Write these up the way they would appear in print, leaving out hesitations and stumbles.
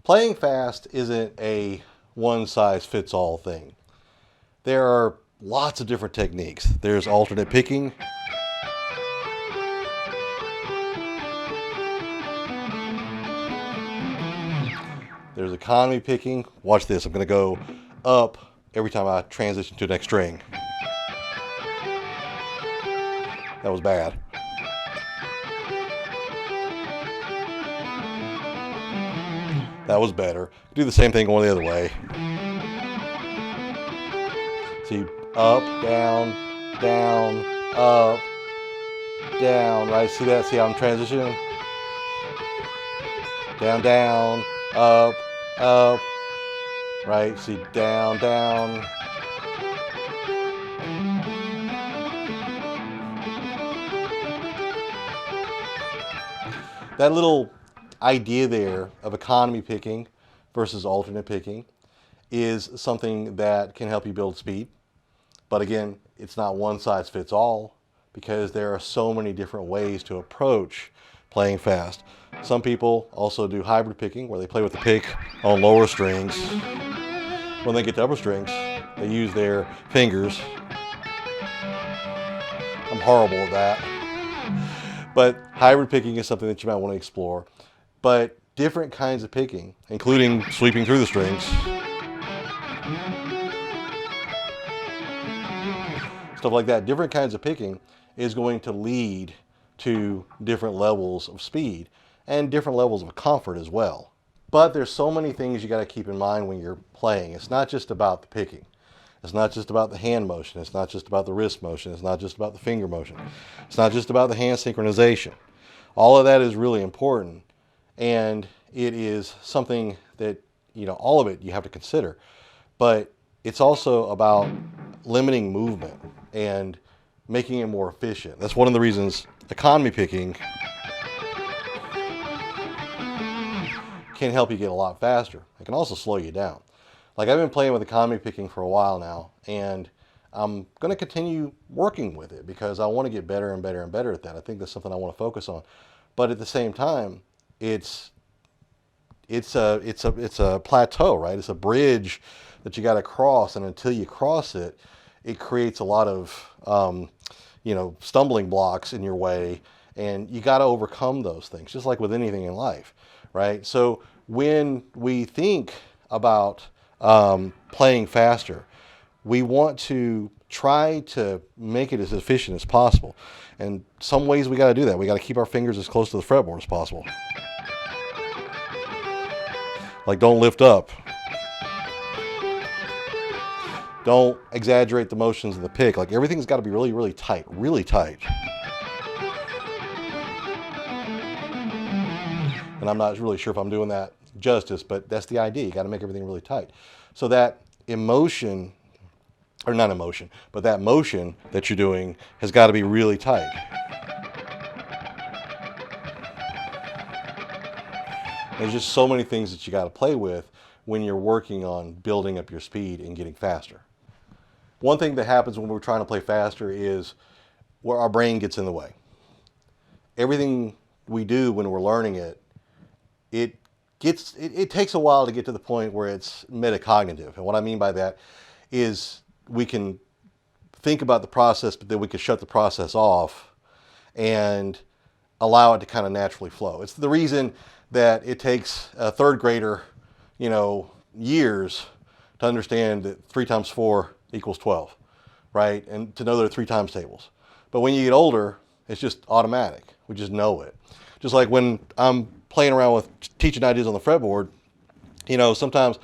Playing fast isn't a one-size-fits-all thing. There are lots of different techniques. There's alternate picking. There's economy picking. Watch this. I'm going to go up every time I transition to the next string. That was bad. That was better. Do the same thing going the other way. See, up, down, down, up, down, right? See that? See how I'm transitioning? Down, down, up, up, right? See, down, down. That little idea there of economy picking versus alternate picking is something that can help you build speed. But again, it's not one size fits all because there are so many different ways to approach playing fast. Some people also do hybrid picking where they play with the pick on lower strings. When they get to upper strings, they use their fingers. I'm horrible at that. But hybrid picking is something that you might want to explore. But different kinds of picking, including sweeping through the strings, stuff like that, different kinds of picking is going to lead to different levels of speed and different levels of comfort as well. But there's so many things you got to keep in mind when you're playing. It's not just about the picking. It's not just about the hand motion. It's not just about the wrist motion. It's not just about the finger motion. It's not just about the hand synchronization. All of that is really important, and it is something that, all of it you have to consider. But it's also about limiting movement and making it more efficient. That's one of the reasons economy picking can help you get a lot faster. It can also slow you down. Like, I've been playing with economy picking for a while now, and I'm going to continue working with it because I want to get better and better and better at that. I think that's something I want to focus on. But at the same time, it's a plateau, right? It's a bridge that you got to cross, and until you cross it, it creates a lot of stumbling blocks in your way, and you got to overcome those things, just like with anything in life, right? So when we think about playing faster, we want to try to make it as efficient as possible. And some ways we got to do that. We got to keep our fingers as close to the fretboard as possible. Like, don't lift up. Don't exaggerate the motions of the pick. Like, everything's got to be really, really tight, really tight. And I'm not really sure if I'm doing that justice, but that's the idea. You got to make everything really tight. So that emotion, or not emotion, but that motion that you're doing has got to be really tight. There's just so many things that you got to play with when you're working on building up your speed and getting faster. One thing that happens when we're trying to play faster is where our brain gets in the way. Everything we do when we're learning it, it takes a while to get to the point where it's metacognitive. And what I mean by that is we can think about the process, but then we can shut the process off and allow it to kind of naturally flow. It's the reason that it takes a third grader, years to understand that 3 times 4 equals 12, right? And to know there are 3 times tables. But when you get older, it's just automatic. We just know it. Just like when I'm playing around with teaching ideas on the fretboard, sometimes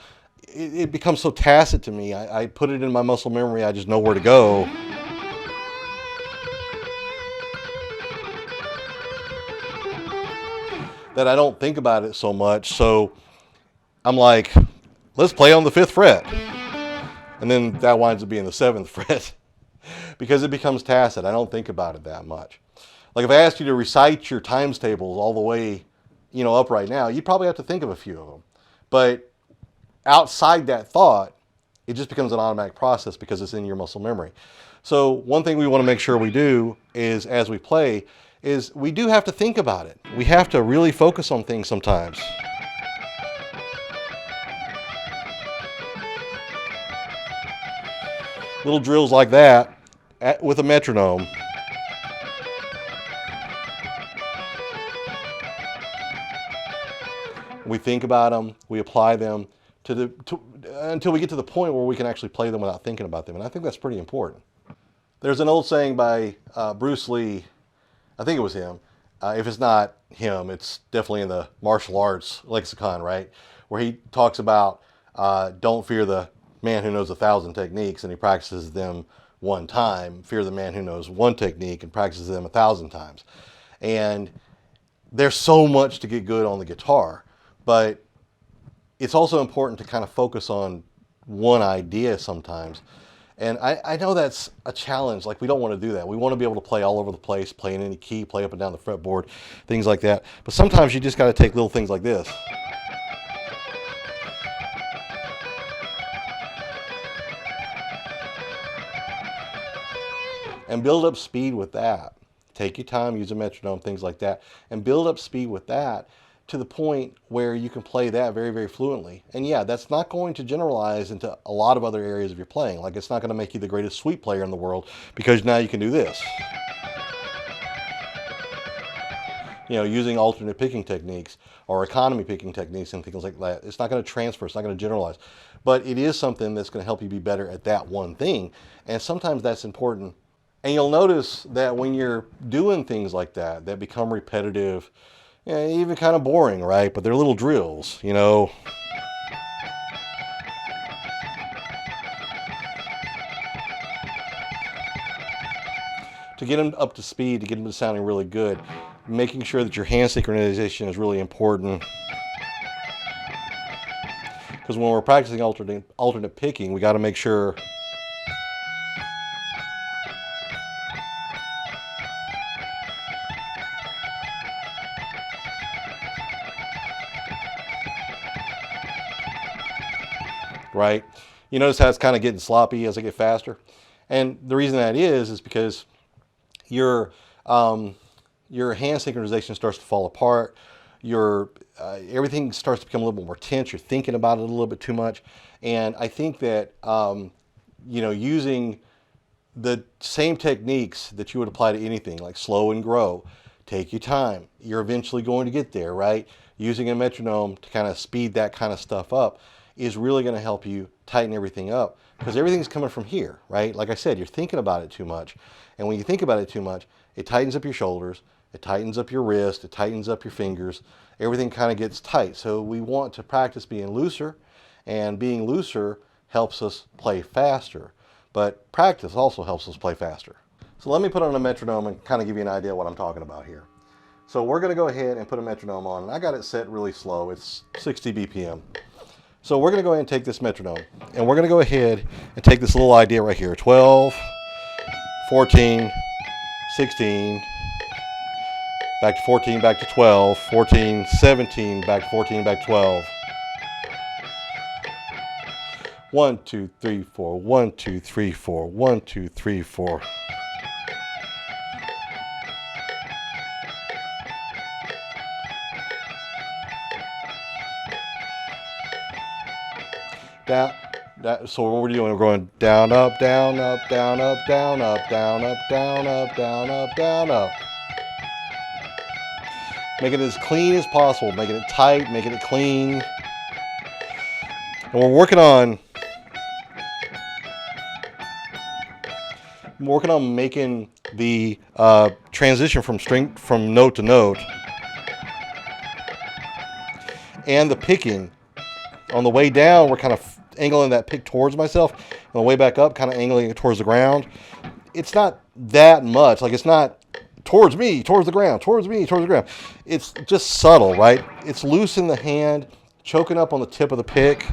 it becomes so tacit to me. I put it in my muscle memory. I just know where to go. That I don't think about it so much. So I'm like, let's play on the 5th fret. And then that winds up being the 7th fret because it becomes tacit. I don't think about it that much. Like, if I asked you to recite your times tables all the way, up right now, you'd probably have to think of a few of them. But outside that thought, it just becomes an automatic process because it's in your muscle memory. So one thing we want to make sure we do is, as we play, is we do have to think about it. We have to really focus on things sometimes. Little drills like that with a metronome. We think about them, we apply them until we get to the point where we can actually play them without thinking about them. And I think that's pretty important. There's an old saying by Bruce Lee, I think it was him. If it's not him, it's definitely in the martial arts lexicon, right? Where he talks about don't fear the man who knows 1,000 techniques and he practices them one time. Fear the man who knows one technique and practices them 1,000 times. And there's so much to get good on the guitar, but it's also important to kind of focus on one idea sometimes. And I know that's a challenge. Like, we don't want to do that. We want to be able to play all over the place, play in any key, play up and down the fretboard, things like that. But sometimes you just got to take little things like this. And build up speed with that. Take your time, use a metronome, things like that. And build up speed with that to the point where you can play that very, very fluently. And yeah, that's not going to generalize into a lot of other areas of your playing. Like, it's not going to make you the greatest sweep player in the world because now you can do this. You know, using alternate picking techniques or economy picking techniques and things like that. It's not going to transfer, it's not going to generalize. But it is something that's going to help you be better at that one thing. And sometimes that's important. And you'll notice that when you're doing things like that, that become repetitive, even kind of boring, right? But they're little drills, you know. To get them up to speed, to get them to sounding really good, making sure that your hand synchronization is really important. Because when we're practicing alternate picking, we got to make sure right? You notice how it's kind of getting sloppy as I get faster. And the reason that is because your hand synchronization starts to fall apart. Everything starts to become a little bit more tense. You're thinking about it a little bit too much. And I think that, using the same techniques that you would apply to anything, like slow and grow, take your time. You're eventually going to get there, right? Using a metronome to kind of speed that kind of stuff up is really going to help you tighten everything up, because everything's coming from here, right? Like I said, you're thinking about it too much. And when you think about it too much, it tightens up your shoulders, it tightens up your wrist, it tightens up your fingers. Everything kind of gets tight. So we want to practice being looser, and being looser helps us play faster. But practice also helps us play faster. So let me put on a metronome and kind of give you an idea of what I'm talking about here. So we're going to go ahead and put a metronome on. I got it set really slow. It's 60 BPM. So we're going to go ahead and take this metronome, and we're going to go ahead and take this little idea right here. 12, 14, 16, back to 14, back to 12, 14, 17, back to 14, back to 12. 1, 2, 3, 4, 1, 2, 3, 4, 1, 2, 3, 4. So what we're doing, we're going down, up, down, up, down, up, down, up, down, up, down, up, down, up, down, up. Making it as clean as possible, making it tight, making it clean. And we're working on making the transition from note to note, and the picking. On the way down, we're kind of angling that pick towards myself. On the way back up, kind of angling it towards the ground. It's not that much. Like, it's not towards me, towards the ground, towards me, towards the ground. It's just subtle, right? It's loose in the hand, choking up on the tip of the pick.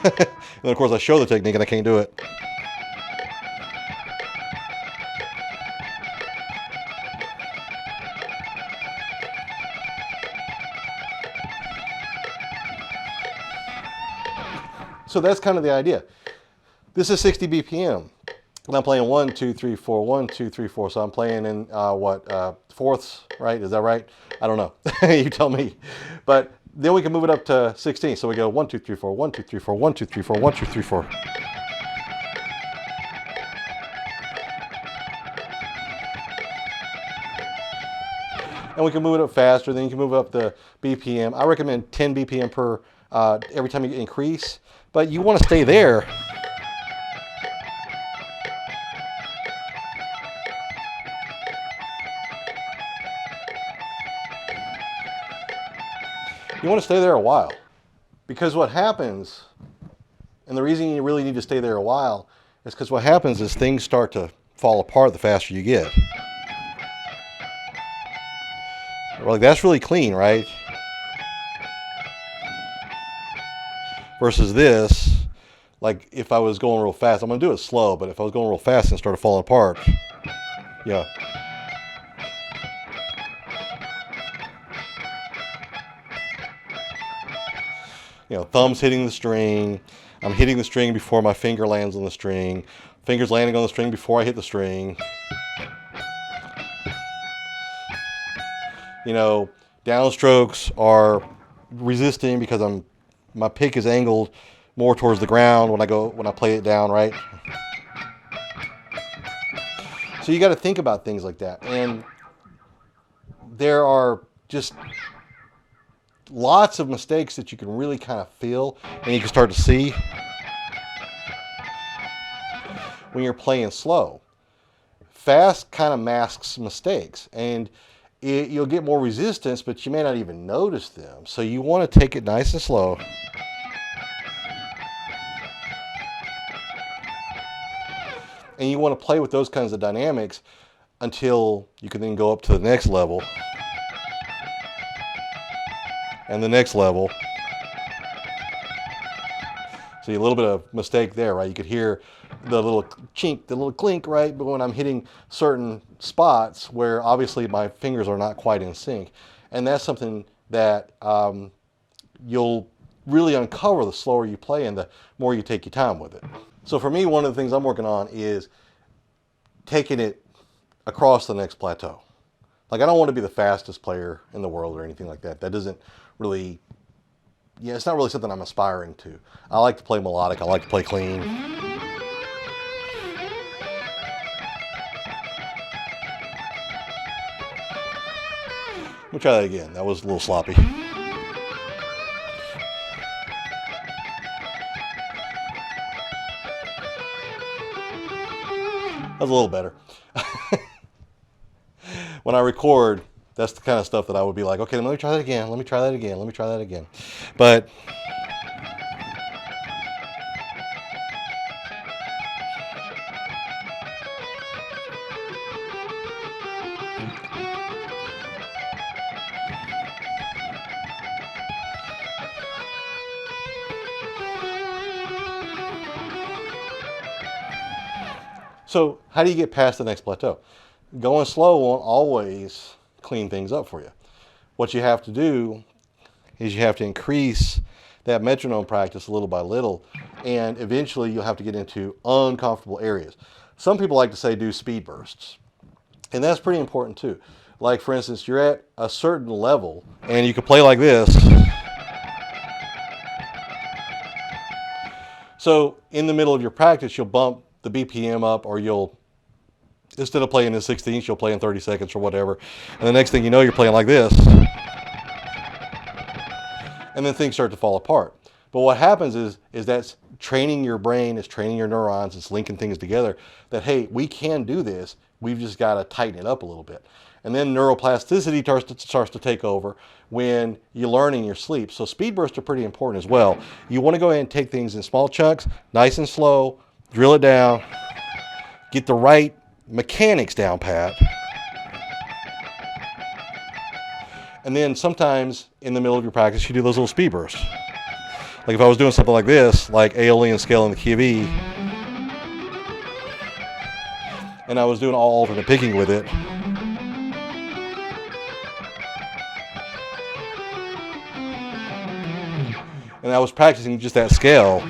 And of course, I show the technique and I can't do it. So that's kind of the idea. This is 60 BPM. And I'm playing 1, 2, 3, 4, 1, 2, 3, 4. So I'm playing in fourths, right? Is that right? I don't know. You tell me. But Then we can move it up to 16. So we go 1, 2, 3, 4, 1, 2, 3, 4, 1, 2, 3, 4, 1, 2, 3, 4. And we can move it up faster. Then you can move up the BPM. I recommend 10 BPM per every time you increase, but you want to stay there. You want to stay there a while, because what happens, and the reason you really need to stay there a while, is because what happens is things start to fall apart the faster you get. Like, that's really clean, right? Versus this, like if I was going real fast, I'm going to do it slow, but if I was going real fast and it started falling apart, yeah. You know, thumbs hitting the string. I'm hitting the string before my finger lands on the string. Fingers landing on the string before I hit the string. You know, downstrokes are resisting because my pick is angled more towards the ground when I play it down, right? So you got to think about things like that. And there are just lots of mistakes that you can really kind of feel and you can start to see when you're playing slow. Fast kind of masks mistakes, and you'll get more resistance, but you may not even notice them. So you want to take it nice and slow. And you want to play with those kinds of dynamics until you can then go up to the next level. And the next level. See, a little bit of mistake there, right? You could hear the little chink, the little clink, right? But when I'm hitting certain spots where obviously my fingers are not quite in sync. And that's something that you'll really uncover the slower you play and the more you take your time with it. So for me, one of the things I'm working on is taking it across the next plateau. Like, I don't want to be the fastest player in the world or anything like that. That doesn't really, yeah, it's not really something I'm aspiring to. I like to play melodic. I like to play clean. Let me try that again. That was a little sloppy. That was a little better. When I record, that's the kind of stuff that I would be like, okay, let me try that again. Let me try that again. Let me try that again. But so how do you get past the next plateau? Going slow won't always clean things up for you. What you have to do is you have to increase that metronome practice little by little, and eventually you'll have to get into uncomfortable areas. Some people like to say do speed bursts, and that's pretty important too. Like, for instance, you're at a certain level and you can play like this. So in the middle of your practice, you'll bump the BPM up, or you'll, instead of playing in 16ths, you'll play in 30 seconds or whatever. And the next thing you know, you're playing like this. And then things start to fall apart. But what happens is that's training your brain, it's training your neurons, it's linking things together that, hey, we can do this. We've just got to tighten it up a little bit. And then neuroplasticity starts to take over when you learn in your sleep. So speed bursts are pretty important as well. You want to go ahead and take things in small chunks, nice and slow, drill it down, get the right mechanics down pat. And then sometimes in the middle of your practice, you do those little speed bursts. Like if I was doing something like this, like Aeolian scale in the key of E, and I was doing all alternate picking with it, and I was practicing just that scale.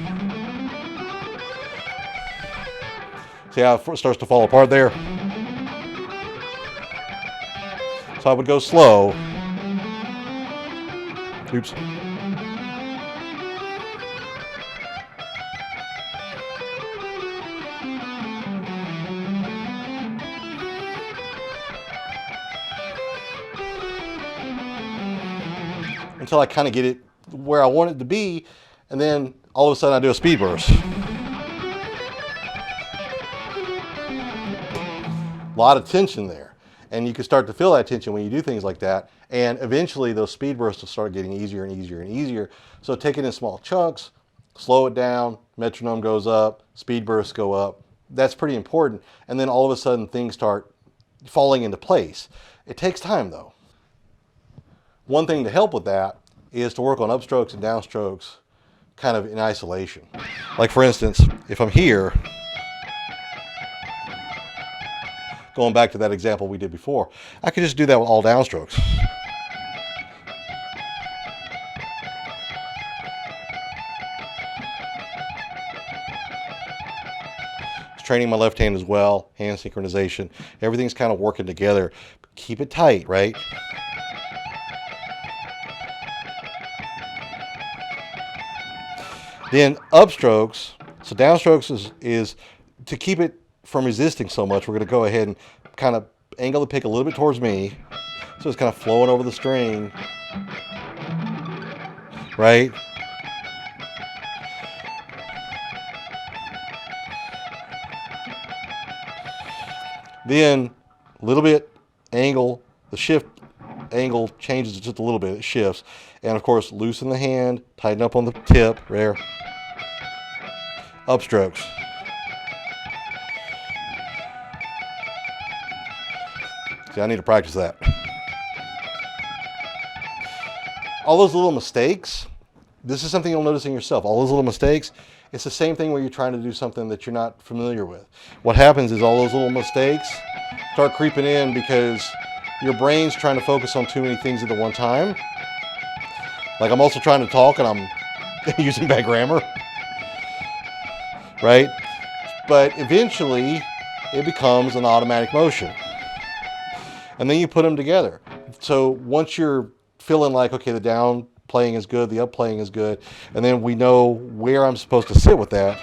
See how it starts to fall apart there? So I would go slow, Oops. Until I kind of get it where I want it to be, and then all of a sudden I do a speed burst. A lot of tension there, and you can start to feel that tension when you do things like that, and eventually those speed bursts will start getting easier and easier and easier. So take it in small chunks, slow it down, metronome goes up, speed bursts go up. That's pretty important, and then all of a sudden things start falling into place. It takes time though. One thing to help with that is to work on upstrokes and downstrokes kind of in isolation. Like for instance, if I'm here, going back to that example we did before, I could just do that with all downstrokes. It's training my left hand as well, hand synchronization. Everything's kind of working together. Keep it tight, right? Then upstrokes, so downstrokes is to keep it from resisting so much, we're going to go ahead and kind of angle the pick a little bit towards me. So it's kind of flowing over the string, right? Then a little bit angle, the shift angle changes just a little bit, it shifts. And of course, loosen the hand, tighten up on the tip, there. Upstrokes. See, I need to practice that. All those little mistakes, this is something you'll notice in yourself. All those little mistakes, it's the same thing where you're trying to do something that you're not familiar with. What happens is all those little mistakes start creeping in because your brain's trying to focus on too many things at the one time. Like I'm also trying to talk and I'm using bad grammar, right? But eventually it becomes an automatic motion. And then you put them together. So once you're feeling like, okay, the down playing is good, the up playing is good, and then we know where I'm supposed to sit with that.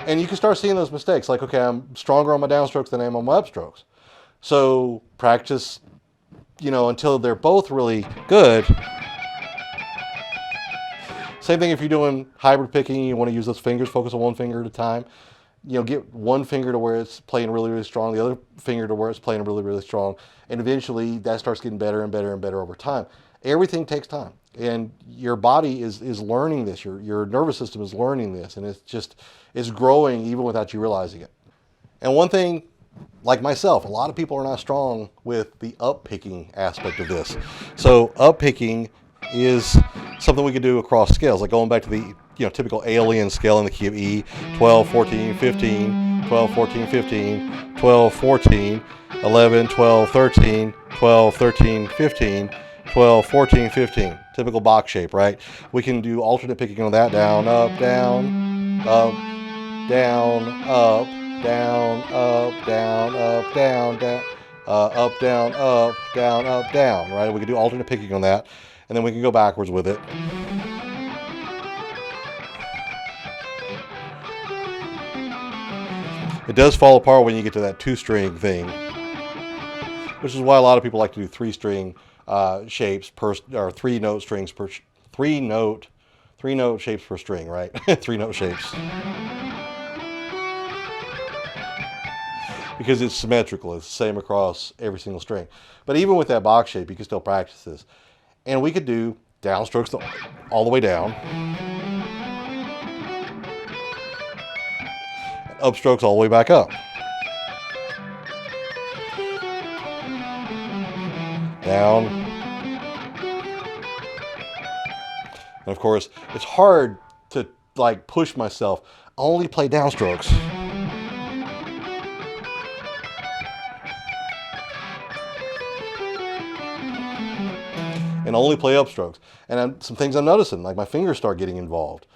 And you can start seeing those mistakes, like, okay, I'm stronger on my downstrokes than I am on my upstrokes. So practice, until they're both really good. Same thing if you're doing hybrid picking, you want to use those fingers, focus on one finger at a time. Get one finger to where it's playing really, really strong, the other finger to where it's playing really, really strong. And eventually that starts getting better and better and better over time. Everything takes time. And your body is learning this. Your nervous system is learning this. And it's growing even without you realizing it. And one thing, like myself, a lot of people are not strong with the up picking aspect of this. So up picking is something we could do across scales, like going back to the typical alien scale in the key of E, 12, 14, 15, 12, 14, 15, 12, 14, 11, 12, 13, 12, 13, 15, 12, 14, 15. Typical box shape, right? We can do alternate picking on that, down, up, down, up, down, up, down, up, down, up, down, down, up, down, up, down, up, down, right? We can do alternate picking on that, and then we can go backwards with it. It does fall apart when you get to that two-string thing, which is why a lot of people like to do three-string shapes per, or three-note strings per, three-note shapes per string, right? Three-note shapes. Because it's symmetrical, it's the same across every single string. But even with that box shape, you can still practice this. And we could do downstrokes all the way down. Upstrokes all the way back up. Down. And of course, it's hard to push myself. I only play downstrokes. And only play upstrokes. And some things I'm noticing, like my fingers start getting involved.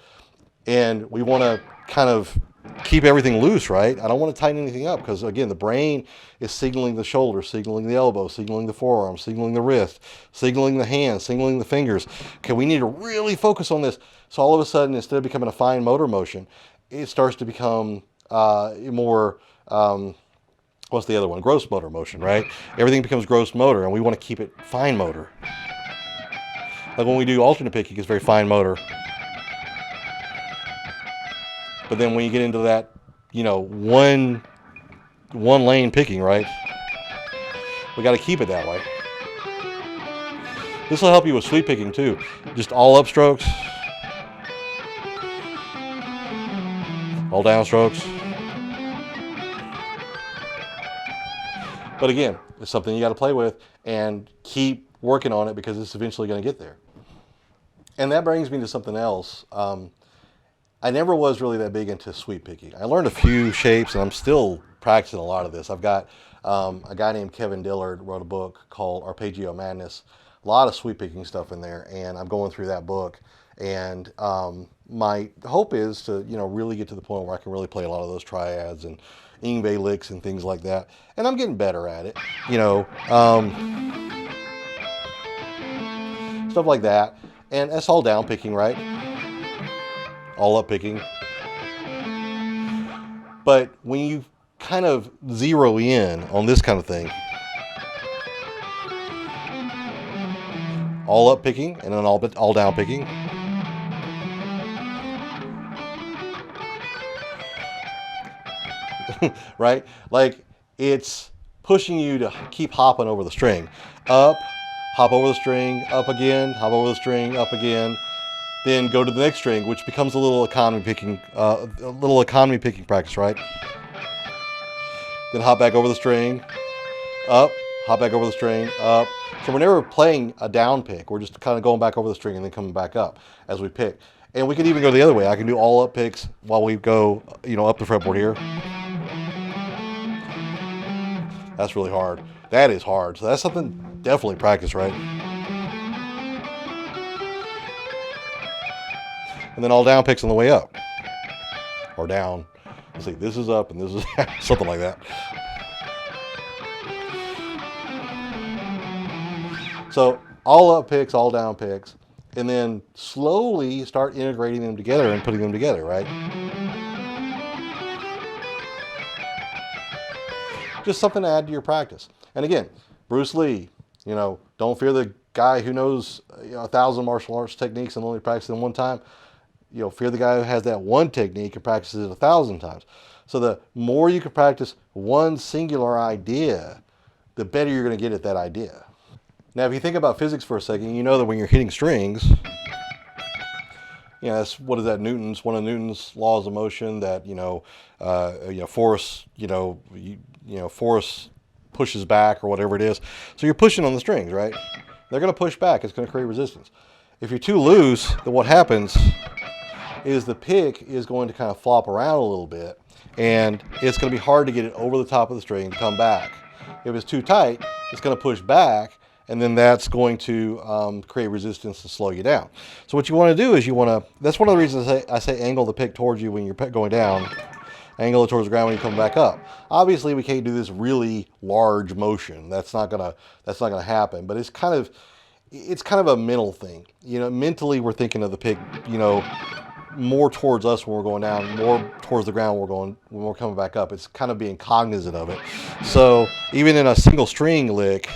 And we want to kind of keep everything loose, right? I don't want to tighten anything up because, again, the brain is signaling the shoulder, signaling the elbow, signaling the forearm, signaling the wrist, signaling the hand, signaling the fingers. Okay, we need to really focus on this. So all of a sudden, instead of becoming a fine motor motion, it starts to become more, what's the other one? Gross motor motion, right? Everything becomes gross motor, and we want to keep it fine motor. Like when we do alternate picking, it's very fine motor. But then when you get into that, one lane picking, right? We got to keep it that way. This will help you with sweep picking too. Just all up strokes, all down strokes. But again, it's something you got to play with and keep working on it because it's eventually going to get there. And that brings me to something else. I never was really that big into sweep picking. I learned a few shapes, and I'm still practicing a lot of this. I've got a guy named Kevin Dillard wrote a book called Arpeggio Madness. A lot of sweep picking stuff in there, and I'm going through that book. And my hope is to really get to the point where I can really play a lot of those triads and Ingve licks and things like that. And I'm getting better at it, stuff like that. And that's all down picking, right? All up picking. But when you kind of zero in on this kind of thing, all up picking and then all down picking, right? Like it's pushing you to keep hopping over the string. Up, hop over the string, up again, hop over the string, up again. Then go to the next string, which becomes a little economy picking practice, right? Then hop back over the string, up, hop back over the string, up. So we're never playing a down pick. We're just kind of going back over the string and then coming back up as we pick. And we could even go the other way. I can do all up picks while we go, up the fretboard here. That's really hard. That is hard. So that's something definitely practice, right? And then all down picks on the way up. Or down. Let's see, this is up and this is something like that. So all up picks, all down picks, and then slowly start integrating them together and putting them together, right? Just something to add to your practice. And again, Bruce Lee, don't fear the guy who knows 1,000 martial arts techniques and only practices them one time. Fear the guy who has that one technique and practices it 1,000 times. So the more you can practice one singular idea, the better you're going to get at that idea. Now, if you think about physics for a second, you know that when you're hitting strings, that's one of Newton's laws of motion that force force pushes back or whatever it is. So you're pushing on the strings, right? They're going to push back. It's going to create resistance. If you're too loose, then what happens is the pick is going to kind of flop around a little bit, and it's going to be hard to get it over the top of the string to come back. If it's too tight, it's going to push back, and then that's going to create resistance to slow you down. So what you want to do is that's one of the reasons I say angle the pick towards you when you're going down, angle it towards the ground when you come back up. Obviously, we can't do this really large motion. That's not gonna happen, but it's kind of a mental thing. Mentally we're thinking of the pick, more towards us when we're going down, more towards the ground when we're coming back up. It's kind of being cognizant of it. So even in a single string lick,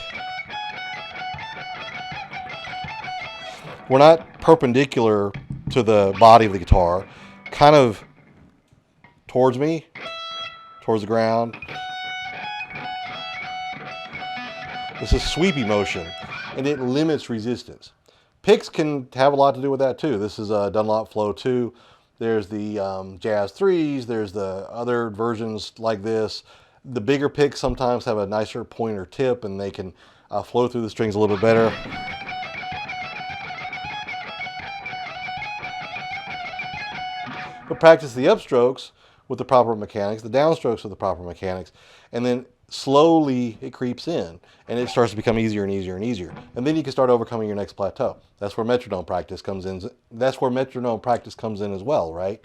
we're not perpendicular to the body of the guitar, kind of towards me, towards the ground. This is sweepy motion, and it limits resistance. Picks can have a lot to do with that too. This is a Dunlop Flow 2. There's the Jazz 3s. There's the other versions like this. The bigger picks sometimes have a nicer pointer tip, and they can flow through the strings a little bit better. But practice the upstrokes with the proper mechanics, the downstrokes with the proper mechanics, and then slowly it creeps in and it starts to become easier and easier and easier. And then you can start overcoming your next plateau. That's where metronome practice comes in. That's where metronome practice comes in as well, right?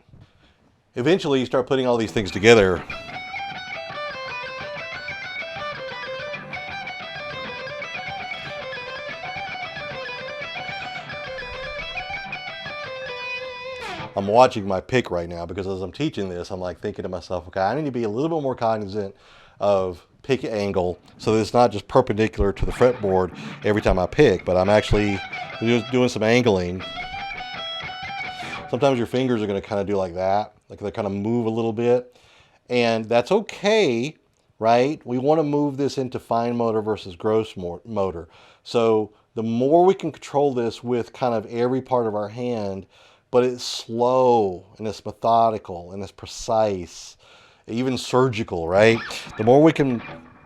Eventually you start putting all these things together. I'm watching my pick right now because as I'm teaching this, I'm like thinking to myself, okay, I need to be a little bit more cognizant of pick angle so that it's not just perpendicular to the fretboard every time I pick, but I'm actually just doing some angling. Sometimes your fingers are going to kind of do like that, like they kind of move a little bit, and that's okay, right? We want to move this into fine motor versus gross motor. So the more we can control this with kind of every part of our hand, but it's slow and it's methodical and it's precise, even surgical, right? The more we can,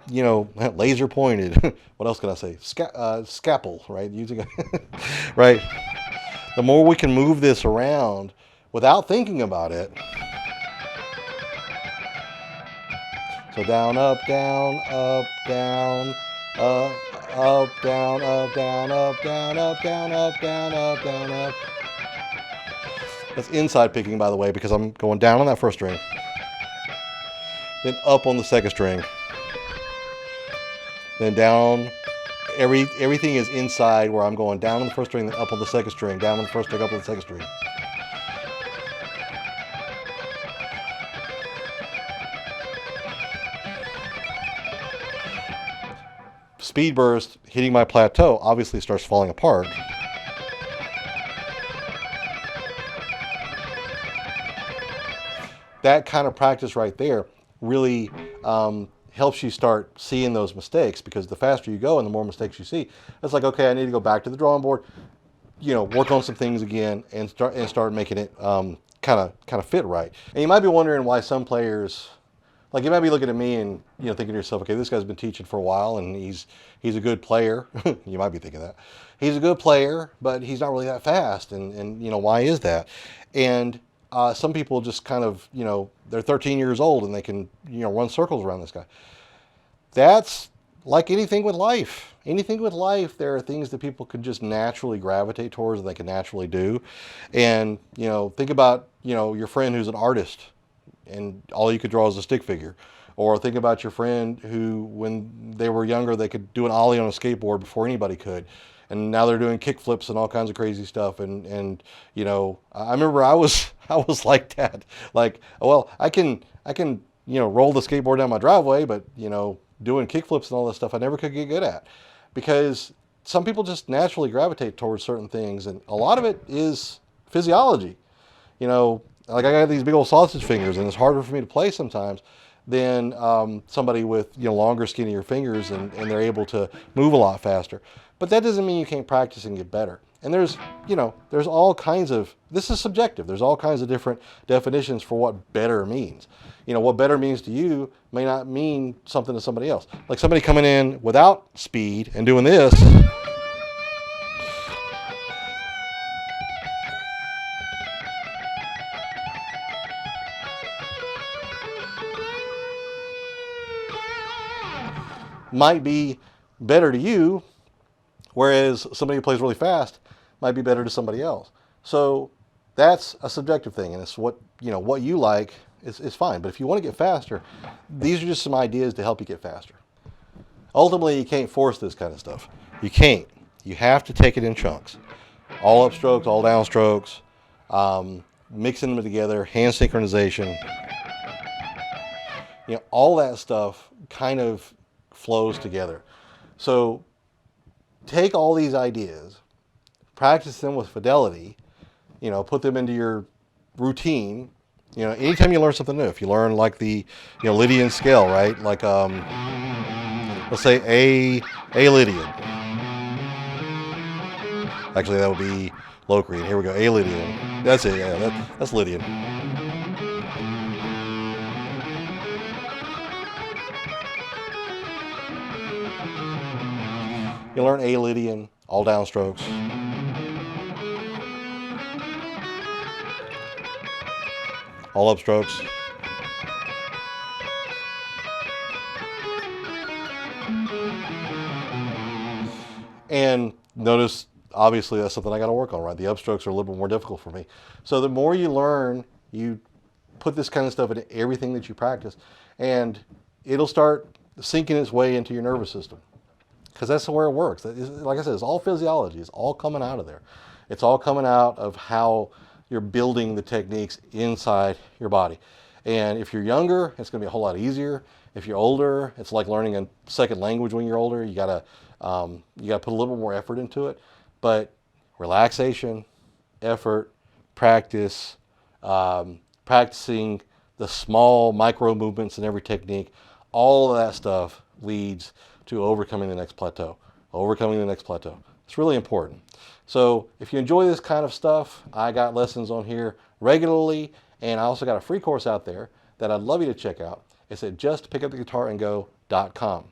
laser pointed. What else can I say? Scalpel, right? Using, right? The more we can move this around without thinking about it. So down, up, down, up, down, up, down, up, down, up, down, up, down, up, down, up, down, up. That's inside picking, by the way, because I'm going down on that first string, then up on the second string, then down. Everything is inside where I'm going down on the first string, then up on the second string, down on the first string, up on the second string. Speed burst hitting my plateau obviously starts falling apart. That kind of practice right there really helps you start seeing those mistakes, because the faster you go and the more mistakes you see, it's like, okay, I need to go back to the drawing board, work on some things again and start making it kind of fit right. And you might be wondering why some players, like you might be looking at me and thinking to yourself, okay, this guy's been teaching for a while and he's a good player. You might be thinking that. He's a good player, but he's not really that fast. And why is that? And some people just kind of, they're 13 years old and they can, run circles around this guy. That's like anything with life. Anything with life, there are things that people can just naturally gravitate towards and they can naturally do. And, think about, your friend who's an artist and all you could draw is a stick figure. Or think about your friend who, when they were younger, they could do an ollie on a skateboard before anybody could. And now they're doing kick flips and all kinds of crazy stuff. And I remember I was like that. Like, well, I can roll the skateboard down my driveway, but, doing kick flips and all that stuff I never could get good at. Because some people just naturally gravitate towards certain things. And a lot of it is physiology. Like I got these big old sausage fingers and it's harder for me to play sometimes than somebody with longer, skinnier fingers and they're able to move a lot faster. But that doesn't mean you can't practice and get better. And there's all kinds of, this is subjective. There's all kinds of different definitions for what better means. What better means to you may not mean something to somebody else. Like somebody coming in without speed and doing this might be better to you, whereas somebody who plays really fast might be better to somebody else. So that's a subjective thing, and it's what you like is fine. But if you want to get faster, these are just some ideas to help you get faster. Ultimately, you can't force this kind of stuff. You can't. You have to take it in chunks. All up strokes, all down strokes, mixing them together, hand synchronization. All that stuff kind of flows together. So take all these ideas, practice them with fidelity, put them into your routine. Anytime you learn something new, if you learn like the Lydian scale, right? Like let's say A Lydian. Actually, that would be Locrian. Here we go, A Lydian. That's it. Yeah, that's Lydian. You learn A Lydian, all down strokes. All up strokes. And notice, obviously, that's something I got to work on, right? The upstrokes are a little bit more difficult for me. So the more you learn, you put this kind of stuff into everything that you practice, and it'll start sinking its way into your nervous system. Because that's where it works. Like I said, it's all physiology. It's all coming out of there. It's all coming out of how you're building the techniques inside your body. And if you're younger, it's going to be a whole lot easier. If you're older, it's like learning a second language when you're older. You gotta put a little more effort into it. But relaxation, effort, practice, practicing the small micro movements in every technique, all of that stuff leads to overcoming the next plateau. Overcoming the next plateau. It's really important. So if you enjoy this kind of stuff, I got lessons on here regularly, and I also got a free course out there that I'd love you to check out. It's at justpickuptheguitarandgo.com.